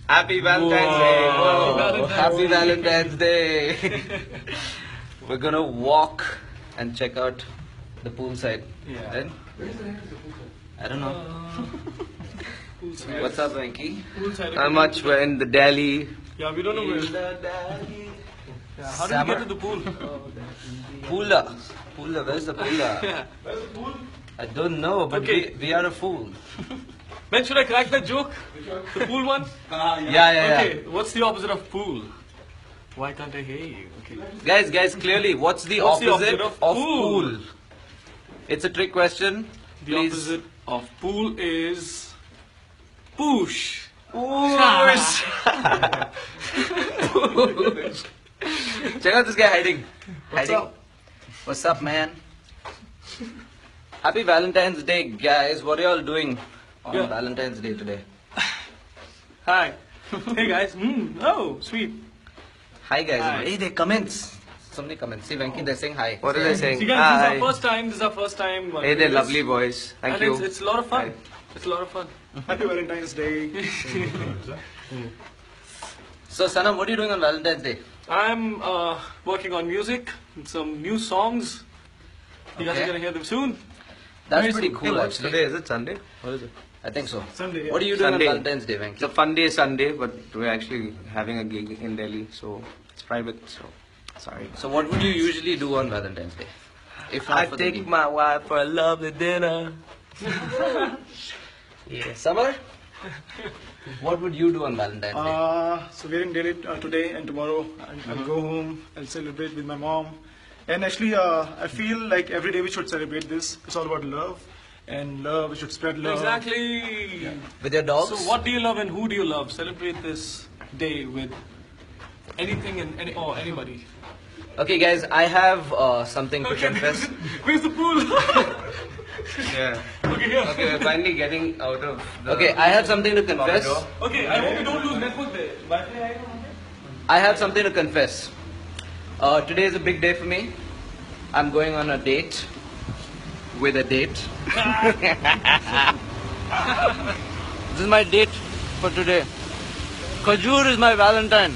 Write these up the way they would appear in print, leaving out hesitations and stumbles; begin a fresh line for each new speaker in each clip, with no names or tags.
Happy Valentine's Day!
Whoa.
Happy Valentine's Day! We're gonna walk and check out the poolside.
Yeah.
Then? I don't know. What's up, Venki? How much? We're in the Delhi.
Yeah, we don't know where. Yeah, how did we get to the pool?
Poola. Poola, where's the Poola?
Yeah. Where's the pool?
I don't know, but
Okay.
we are a fool.
Ben, should I crack that joke? The pool one?
Yeah.
Okay, what's the opposite of pool? Why can't I hear you? Okay.
Guys, clearly, what's the
What's the
opposite
opposite
of
of
pool?
pool?
It's a trick question.
The
Please.
opposite of pool is poosh.
Whoosh. Check out this guy hiding.
What's
Hiding.
up?
What's up, man? Happy Valentine's Day, guys. What are y'all doing on
Yeah.
Valentine's Day today?
Hi. Hey guys. Oh, sweet.
Hi, guys.
Hi.
Hey, they comments. So many comments. See, Venki, they're saying hi.
What are they saying?
See guys, this is our first time. This is our first time.
Hey, they're lovely boys. Thank
and
you.
It's a lot of fun.
Hi.
It's a lot of fun.
Happy Valentine's Day.
So, Sanam, what are you doing on Valentine's Day?
I'm working on music, some new songs. You guys
Okay.
are gonna hear them soon.
That's
Very
pretty
soon.
cool, actually.
Today is it Sunday? What is it?
I think so.
Sunday, yeah.
What are you doing
Sunday.
on Valentine's Day, Venki?
It's a fun day Sunday, but we're actually having a gig in Delhi, so it's private. So sorry.
So, what would you usually do on Valentine's Day? If not
I
for the
take
gig?
my wife for a lovely dinner.
Summer? What would you do on Valentine's Day?
So we're in Delhi today and tomorrow. I'll go home. I'll celebrate with my mom. And actually, I feel like every day we should celebrate this. It's all about love. And love, we should spread love.
Exactly.
With your dogs?
So what do you love and who do you love? Celebrate this day with anything and anybody.
Okay, guys, I have something to confess.
Where's the pool?
Yeah.
Okay, here.
Okay, we're finally getting out of the.
Okay, I have something to confess.
corridor.
Okay, I hope you don't lose network there.
I have something to confess. Today is a big day for me. I'm going on a date with a date. This is my date for today. Khajur is my Valentine.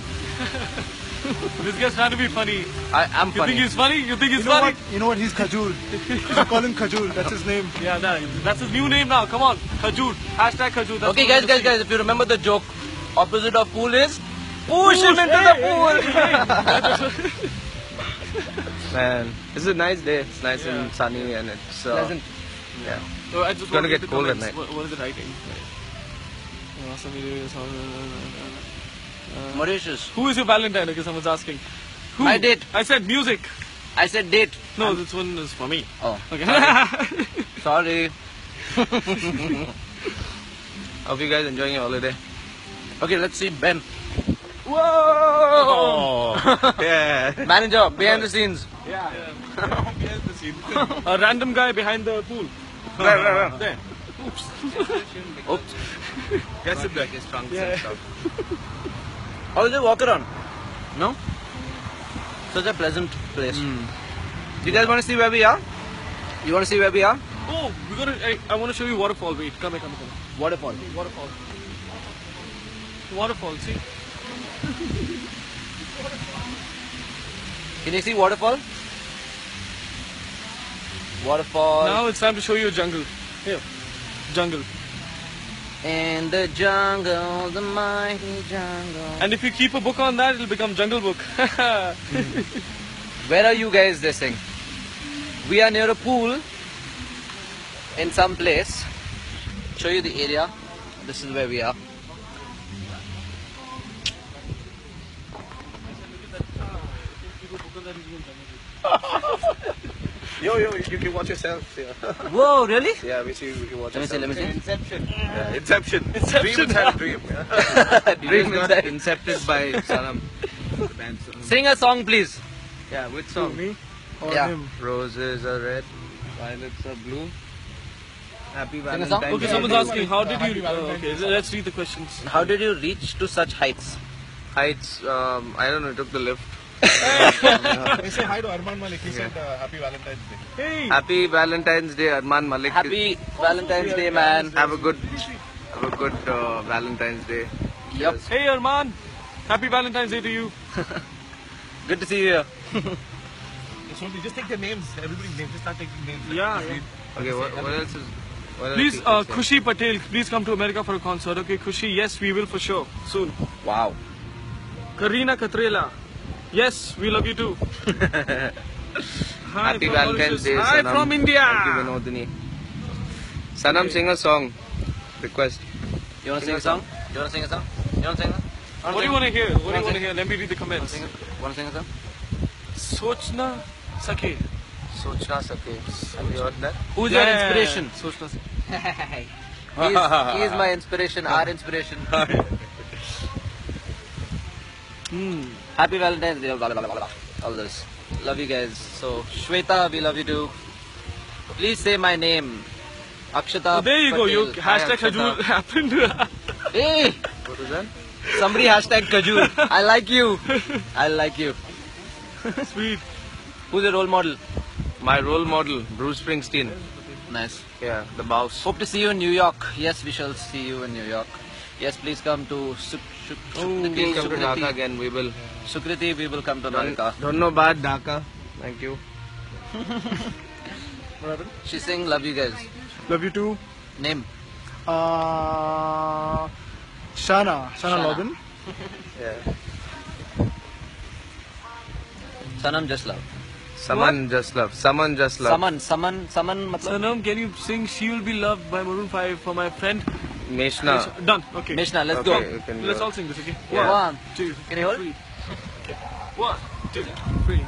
This guy's trying to be funny.
I am
You
funny.
think he's funny? You think he's
You know
funny?
what? You know what? He's Khajur. You should call him Khajur. That's his name.
Yeah, that's his new name now. Come on, Khajur. Hashtag Khajur. That's
Okay,
what
guys, if you remember the joke, opposite of pool is push him into the pool.
Man, this is a nice day. It's nice
Yeah.
and sunny, and it's
Pleasant.
yeah.
So I just
Gonna
want to
get
read the
cold at
comments.
night.
What is it writing?
Mauritius.
Who is your Valentine? Okay, someone's asking. Who?
My date.
I said music.
I said date.
No, this one is for me.
Oh,
Okay.
sorry.
Hope you guys enjoying your holiday.
Okay, let's see Ben.
Whoa! Yeah.
Manager, behind the scenes.
A random guy behind the pool.
Where?
There.
Oops.
Guess it back. His trunks and stuff.
How is it walk around? No? Such a pleasant place.
Do you guys want to see where we are?
You want to see where we are?
Oh, we're gonna. I want to show you waterfall. Wait, come here.
Waterfall.
Waterfall. Waterfall. See.
Can you see waterfall? Waterfall.
Now it's time to show you a jungle. Here. Jungle.
In the jungle, the mighty jungle.
And if you keep a book on that, it'll become Jungle Book.
Where are you guys listening? We are near a pool in some place. Show you the area. This is where we are.
Yo, you can watch yourself. Yeah.
Whoa, really?
Yeah, we can watch
Let me see, let me see.
Inception. Yeah, Inception.
Inception.
Dream inside a dream.
Dream
Dream got
inside.
incepted by Sanam.
Sing a song, please.
Yeah, which song?
Me or
Yeah.
him?
Roses are red, violets are blue. Happy
Sing a song?
Valentine's
Okay,
Day.
someone's asking, how did you? Okay, let's read the questions.
How did you reach to such heights?
Heights, I don't know, took the lift.
They say hi to Arman Malik. He said Happy Valentine's Day.
Hey.
Happy Valentine's Day, Arman Malik.
Happy Valentine's Day, man.
Have a good Valentine's Day.
Yep.
Hey Arman, happy Valentine's Day to you.
Good to see you here.
Just take the names, everybody's names. Just start taking names.
Yeah.
Okay, what else is? What else
Please,
people say?
Khushi Patel, please come to America for a concert. Okay, Khushi, yes, we will for sure, soon.
Wow.
Karina Katrela, yes, we love you too. Hi
Happy
from
Valentine's
Mauritius.
Day,
Hi
Sanam.
from India.
Thank you, Vinodini. Sanam, sing a song. Request.
You want to sing a song? You want to sing a song? You want to sing a song?
What do you want to hear? What do you want to hear? Let me read the comments.
Want to sing a song?
Sochna Sakhe.
Sochna Sake. Have you heard that?
Who's your inspiration?
Sochna Sakhe.
He is my inspiration, our inspiration. Happy Valentine's Day, blah, blah, blah, blah, blah. All this. Love you guys. So, Shweta, we love you too. Please say my name. Akshata.
So there you go. You
Patel. Hi,
hashtag
Akshata.
Khajur happened.
Hey!
What was that?
Somebody hashtag Kajur. I like you. I like you.
Sweet.
Who's your role model?
My role model, Bruce Springsteen.
Nice.
Yeah, the boss.
Hope to see you in New York. Yes, we shall see you in New York. Yes, please come to
Please come to Dhaka again. We will.
Sukriti, we will come to America.
Don't know about Dhaka. Thank you.
What happened?
She sing Love You Guys.
Love you too.
Name.
Shana
Shana.
Logan.
Yeah.
Sanam Just Love.
Someone just love. Someone just love.
Saman matlab?
Sanam, can you sing She Will Be Loved by Maroon 5 for my friend?
Meshna.
Done. Okay.
Meshna, let's
Okay,
go.
you can
Let's
go.
all sing this, okay?
Yeah.
1,
2,
Can you hold?
3. 1, 2, 3.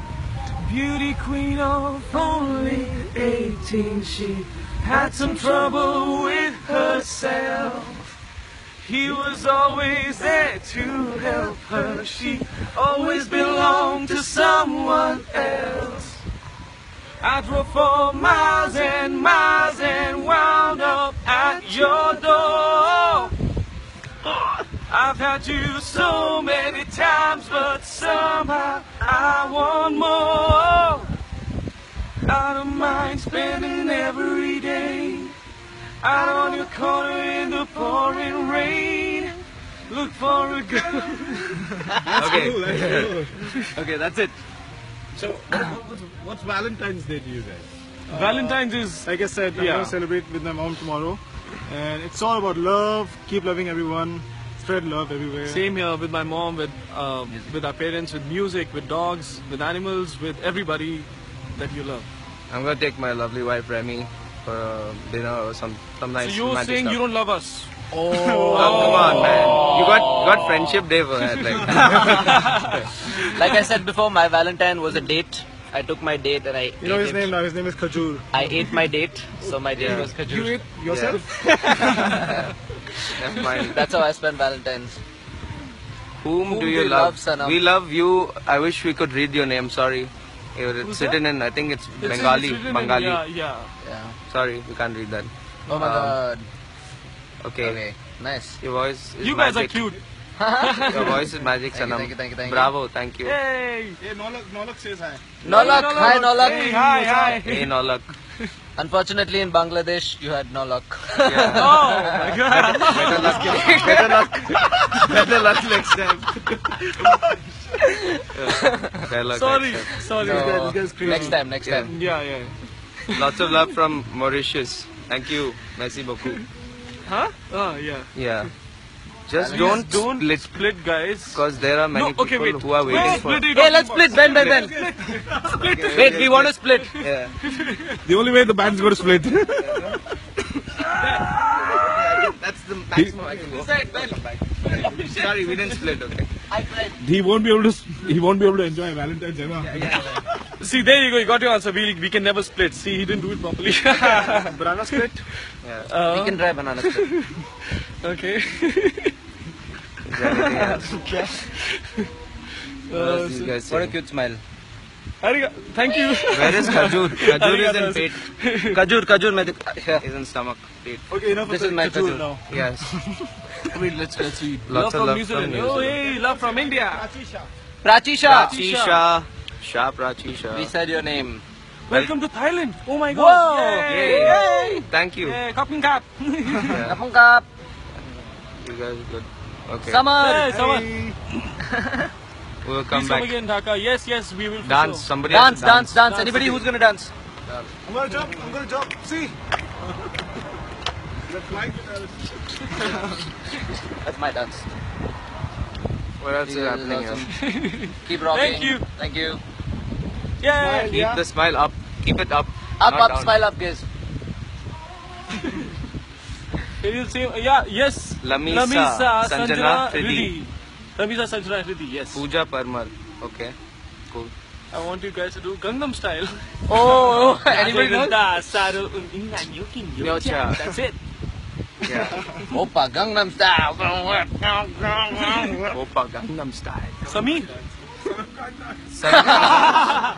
Beauty queen of only 18, she had some trouble with herself. He was always there to help her. She always belonged to someone else. I drove for miles and miles and wound up at your door. I've had you so many times, but somehow I want more. I don't mind spending every day out on your corner in the pouring rain. Look for a girl.
Okay.
Okay, that's it.
So, what's Valentine's Day to you guys?
Valentine's is
Like I said, I'm
Yeah.
going to celebrate with my mom tomorrow. And it's all about love. Keep loving everyone. Spread love everywhere.
same here with my mom, with our parents, with music, with dogs, with animals, with everybody that you love.
I'm gonna take my lovely wife Remy for dinner or some nice.
So you're
romantic
saying
stuff.
you don't love us?
Oh, come on, man! You got friendship day for that, like.
Like I said before, my Valentine was a date. I took my date and I
You know
ate
his
it.
name now. His name is Khajur.
I ate my date, so my date
Yeah.
was Kajur.
You ate yourself?
Never mind.
That's how I spent Valentine's.
Whom do you love?
Sanam?
We love you. I wish we could read your name. Sorry. It's written in. I think it's Bengali.
It's written in-
Bengali.
Yeah.
Yeah.
Sorry, we can't read that.
Oh my god.
Okay.
Okay. Nice.
Your voice is
You guys
magic.
are cute.
Your voice is magic,
Thank you,
Sanam.
thank you, thank you, thank you.
Bravo, thank you.
Hey.
Hey, Nolak says hi.
Nolak. Hi Nolak.
Hey, hi.
Hey, no luck.
Unfortunately, in Bangladesh, you had no luck.
Yeah.
Oh my god.
Better luck. Better luck. Better luck next time. Better luck
Sorry.
next time.
Sorry.
So,
This guy's crazy.
next time, next
Yeah.
time.
Yeah.
Lots of love from Mauritius. Thank you. Merci beaucoup.
Huh? Oh, yeah.
Yeah. Just
Please
don't split
split, guys.
because there are many
No, okay,
people
wait.
who are waiting
Wait,
for.
split it.
Hey, let's split. Ben. Wait, we want to split.
Yeah.
The only way the band's going to split.
That's the maximum I can go. Sorry, we didn't split. Okay.
he won't be able to enjoy Valentine's ever.
See, there you go. You got your answer. We can never split. See, he didn't do it properly.
Banana split?
Yeah.
We can try banana split.
Okay.
Is there anything else? What else these guys
What a
saying?
cute smile.
Thank you.
Where is Kajur? Kajur is in pet.
Kajur, here.
Is in stomach. Pet.
Okay, enough
This
of
is my
Khajur
Khajur.
now.
Yes.
Wait, let's read.
Lots
Love
of
from
love
New
from
Zealand.
New
Oh,
Zealand.
hey, love from India.
Prachisha.
Prachisha. Shah Prachisha.
We said your name.
Welcome to Thailand. Oh my God.
Whoa.
Yay. Thank you.
Hey, cup and cap.
Kapung kap.
You guys are good. Okay.
Summer.
Hey, Samar.
We'll
Please
come
come
back.
again, Dhaka. Yes, yes, we will. for
Dance.
sure.
Somebody has
Dance,
to
dance, dance. Anybody
again.
who's gonna dance?
I'm gonna jump. I'm gonna jump. See.
That's my dance.
What else is happening here?
Keep rocking.
Thank you.
Thank you.
Yeah.
Keep the smile up. Keep it up.
Up,
not
up,
down.
smile up, guys.
Can you say? Yeah. Yes.
Lamisa, Sanjana, Hridi.
Lamisa, Sanjana, Hridi. Yes.
Pooja Parmar. Okay. Cool.
I want you guys to do Gangnam Style.
Oh, anybody knows?
That's it.
Yeah.
Oppa, Gangnam Style.
Oppa Gangnam Style.
Samir.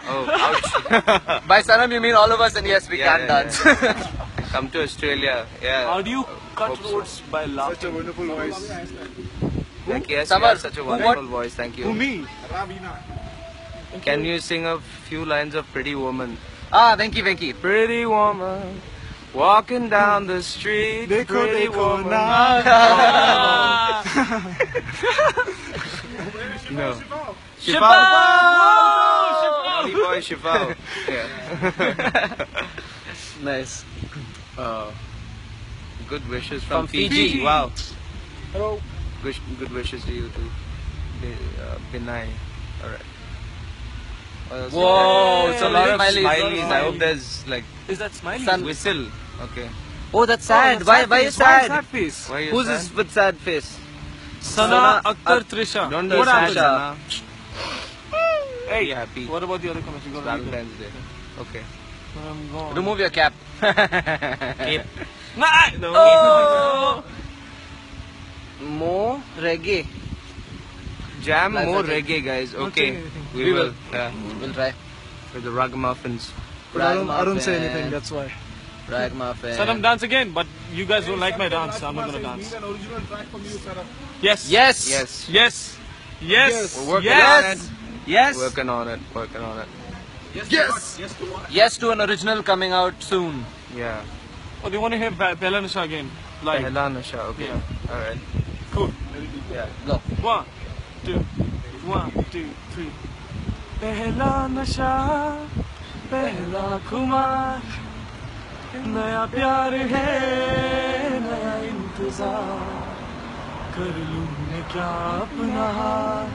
Oh, ouch.
By Sanam, you mean all of us, and yes, we
Yeah,
can
yeah,
dance.
Come to Australia. Yeah.
How do you cut
Hope so.
roads by
Such a
laughing?
wonderful voice.
Like, yes,
Samar,
you have such a
who
wonderful
what?
voice. Thank
Who,
you.
me?
Can you sing a few lines of Pretty Woman?
Ah, Venki, Venki.
Pretty woman, walking down the street.
Dekho,
Pretty
dekho
woman.
na.
No.
Shifa!
Naughty boy Shifao. Yeah.
Nice.
Good wishes from,
From Fiji.
Wow.
Hello.
Good wishes to you too. Binay. Alright.
Whoa,
It's
so
a lot of
smileys.
smileys. I hope there's like
Is that Smiley?
Sun-
whistle. Okay.
Oh, that's sad. Why are you
Why is
sad?
that face?
Why is
Who's
that?
this with sad face?
Sana Akhtar Trisha.
Don't
What
do
happened?
Sasha.
Hey,
Be happy.
what about the other comments? You got to read them.
Valentine's Day. Okay.
I'm gone.
Remove your cap.
Nah, no.
Oh. More reggae.
Jam
That's
more
okay.
reggae, guys. Okay.
We
We
will.
will. Yeah.
We'll try.
With the ragamuffins.
But I don't say anything. That's why.
Ragmuffin.
Sanam, dance again, but you guys don't like my dance. I'm not gonna dance.
an original track from you, Sarah.
Yes.
Yes.
Yes.
Yes. Yes.
We're working
Yes.
on it.
Yes.
Working on it. Working on it.
Yes.
Yes to an original coming out soon.
Yeah.
Oh, do you want to hear Bella Nisha again? Live.
Pehla Nasha. Okay.
Yeah.
Alright.
Cool.
Yeah.
Go.
1, 2, 1, 2, 3. पहला नशा पहला खुमार नया प्यार है नया इंतजार कर लूं मैं क्या अपना हार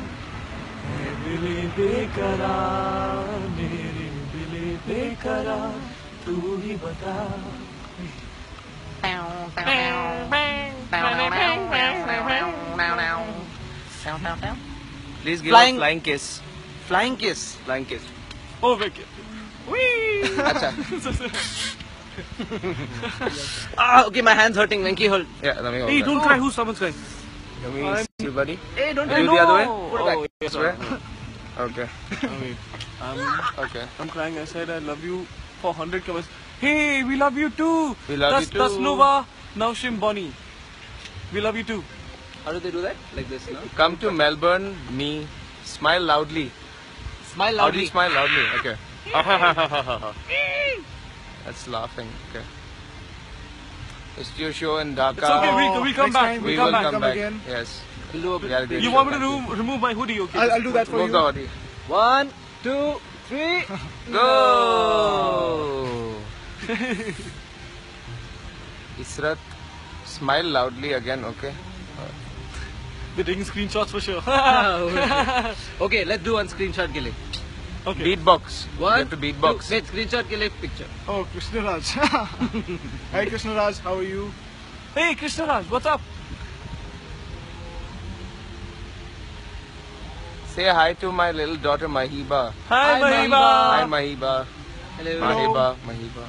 है दिले बेकरार मेरे दिले बेकरार तू ही बता
Please give
Flying-
a flying kiss.
Flying kiss.
Flying kiss.
Oh, wicked. Whee!
Acha. Ah, okay, my hand's hurting. Venki, hold.
Yeah, let me go.
Hey, don't cry. Who's someone's crying?
Let me see, buddy.
Hey, don't
You do the other way?
Put it back.
Oh, yes,
This way? Okay. Okay.
I'm crying. I said I love you for 100 comments. Hey, we love you too.
We love you too.
Tasnova, Naushim, Bonnie. We love you too.
How do they do that? Like this, no?
Come to Melbourne, me. Smile loudly.
Smile
How do you
loudly.
smile loudly? Okay. That's laughing. Okay. It's your show in Dhaka.
It's okay. We'll
Next
come back.
time
We
We'll
will
come back.
come back.
again.
Yes.
We'll do a
We had a great
You
show.
want me to
Thank you.
remove my hoodie? Okay.
I'll do that for
Go,
you.
Gauri.
1, 2, 3.
Go! Israt, smile loudly again, okay?
We're taking screenshots for sure.
Okay, let's do one screenshot ke liye.
Okay.
Beatbox. You
One,
have to beatbox.
Wait, screenshot ke liye picture.
Oh, Krishna Raj. Hi, Krishna Raj. How are you?
Hey, Krishna Raj, what's up?
Say hi to my little daughter Mahiba.
Hi,
Hi,
Mahiba.
Hi Mahiba.
Hello.
Mahiba.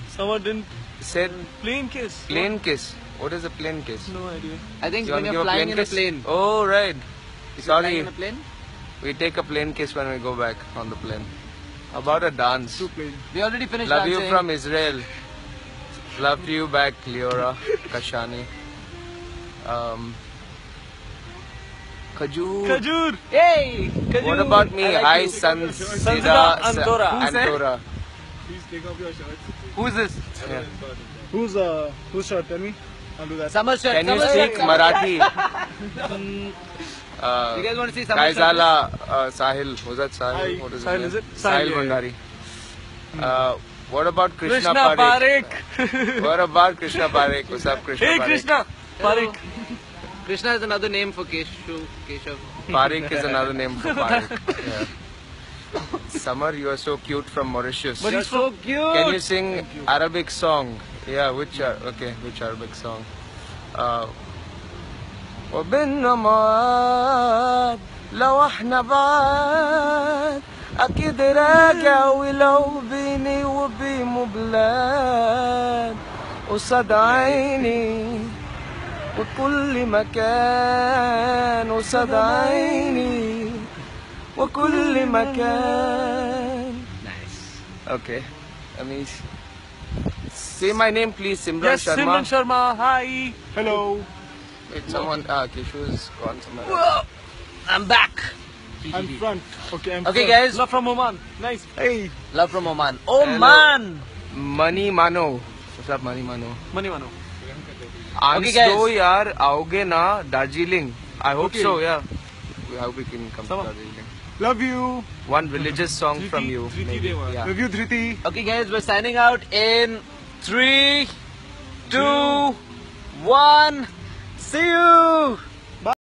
Someone didn't
Said
plane kiss.
plane kiss. What is a plane kiss?
No idea.
I think
You
when
want to
you're
give a
flying
plane
in a
kiss?
plane.
Oh, right.
If you're flying
Sorry.
in a plane?
We take a plane kiss when we go back on the plane. About a dance.
Two plain.
We already finished
Love
dancing.
you from Israel. Love you back, Leora Kashani. Kajur.
Kajur.
Hey! Kajur.
What about me?
I like
Hi,
you.
Sansida
Antora.
Antora.
Please take off your shirt.
Who's this?
Yeah.
Who's shirt? Tell me. I'll do that.
Summer shirt.
Can you
summer
speak
shirt.
Marathi?
You guys want to see summer shirt?
Kaizala, Sahil. Was that Sahil?
Hi.
What is
Sahil,
his
is
name?
it?
Sahil
Sahil,
Bhandari. What about Krishna,
Krishna
Parekh?
Parekh.
What about Krishna Parekh? What's up, Krishna
Hey
Parekh?
Krishna Parekh.
Krishna is another name for Keshav.
Parekh is another name for Parekh. Yeah. Summer, you are so cute from Mauritius.
You're so cute.
Can you sing Arabic song? Yeah, which Arabic song? وبالنمار لو احنا بعاد اكيد راجع ولو بيني وبينه بلاد قصاد عيني وكل مكان قصاد عيني وكل مكان. Nice. Okay. Amish. Say my name please, Simran
Yes,
Sharma.
Simran Sharma. Hi.
Hello.
Wait, someone. Keshu's gone somewhere.
Whoa, I'm back.
I'm front. Okay, I'm
Okay,
front.
guys.
Love from Oman. Nice.
Hey.
Love from Oman. Oman.
Mani Mano. What's up, Mani Mano?
Mani Mano.
Ans
guys.
do yaar aoge na Darjeeling. I hope
Okay.
so. Yeah. We hope we can come to
Sama.
Darjeeling.
Love you.
One religious song from you.
Dhriti
maybe.
Deva.
Yeah.
Love you, Dhriti.
Okay, guys, we're signing out in 3, 2, 1. See you.